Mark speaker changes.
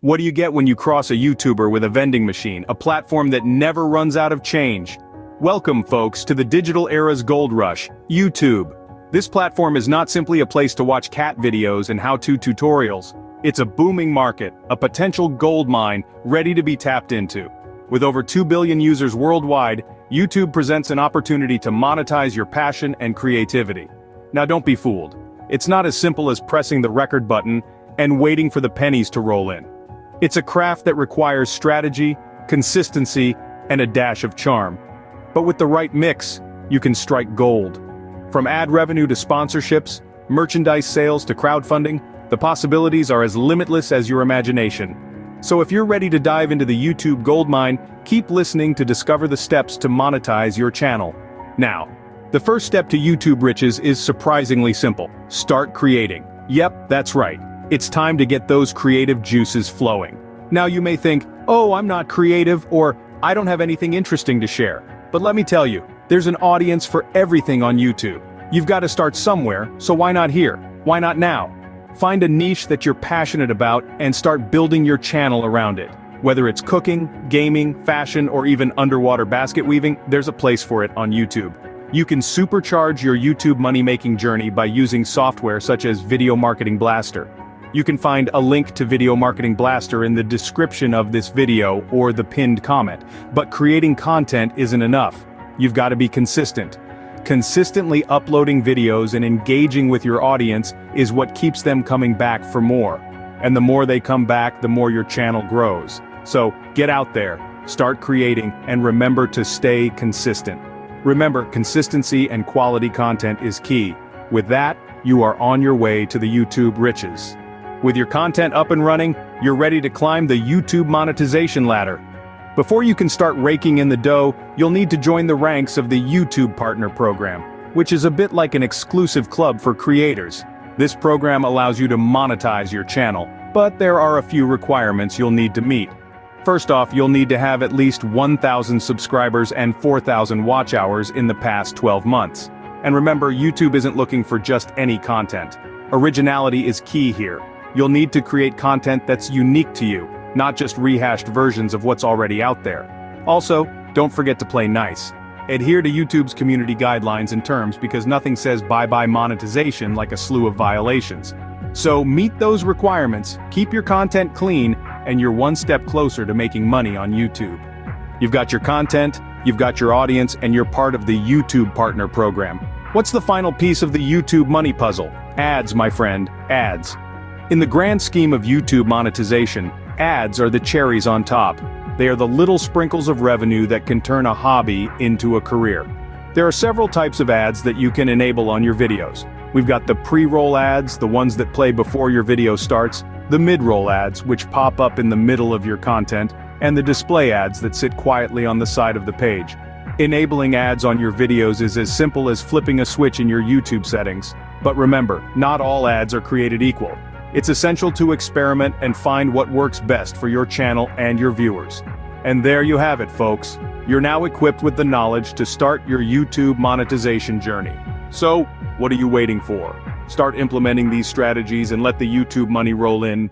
Speaker 1: What do you get when you cross a YouTuber with a vending machine, a platform that never runs out of change? Welcome, folks, to the digital era's gold rush, YouTube. This platform is not simply a place to watch cat videos and how-to tutorials. It's a booming market, a potential gold mine, ready to be tapped into. With over 2 billion users worldwide, YouTube presents an opportunity to monetize your passion and creativity. Now don't be fooled. It's not as simple as pressing the record button and waiting for the pennies to roll in. It's a craft that requires strategy, consistency, and a dash of charm. But with the right mix, you can strike gold. From ad revenue to sponsorships, merchandise sales to crowdfunding, the possibilities are as limitless as your imagination. So if you're ready to dive into the YouTube goldmine, keep listening to discover the steps to monetize your channel. Now, the first step to YouTube riches is surprisingly simple. Start creating. Yep, that's right. It's time to get those creative juices flowing. Now you may think, oh, I'm not creative, or I don't have anything interesting to share. But let me tell you, there's an audience for everything on YouTube. You've got to start somewhere, so why not here? Why not now? Find a niche that you're passionate about and start building your channel around it. Whether it's cooking, gaming, fashion, or even underwater basket weaving, there's a place for it on YouTube. You can supercharge your YouTube money-making journey by using software such as Video Marketing Blaster. You can find a link to Video Marketing Blaster in the description of this video or the pinned comment. But creating content isn't enough. You've got to be consistent. Consistently uploading videos and engaging with your audience is what keeps them coming back for more. And the more they come back, the more your channel grows. So, get out there, start creating, and remember to stay consistent. Remember, consistency and quality content is key. With that, you are on your way to the YouTube riches. With your content up and running, you're ready to climb the YouTube monetization ladder. Before you can start raking in the dough, you'll need to join the ranks of the YouTube Partner Program, which is a bit like an exclusive club for creators. This program allows you to monetize your channel, but there are a few requirements you'll need to meet. First off, you'll need to have at least 1,000 subscribers and 4,000 watch hours in the past 12 months. And remember, YouTube isn't looking for just any content. Originality is key here. You'll need to create content that's unique to you, not just rehashed versions of what's already out there. Also, don't forget to play nice. Adhere to YouTube's community guidelines and terms because nothing says bye-bye monetization like a slew of violations. So meet those requirements, keep your content clean, and you're one step closer to making money on YouTube. You've got your content, you've got your audience, and you're part of the YouTube Partner Program. What's the final piece of the YouTube money puzzle? Ads, my friend, ads. In the grand scheme of YouTube monetization, ads are the cherries on top. They are the little sprinkles of revenue that can turn a hobby into a career. There are several types of ads that you can enable on your videos. We've got the pre-roll ads, the ones that play before your video starts, the mid-roll ads, which pop up in the middle of your content, and the display ads that sit quietly on the side of the page. Enabling ads on your videos is as simple as flipping a switch in your YouTube settings. But remember, not all ads are created equal. It's essential to experiment and find what works best for your channel and your viewers. And there you have it, folks. You're now equipped with the knowledge to start your YouTube monetization journey. So, what are you waiting for? Start implementing these strategies and let the YouTube money roll in.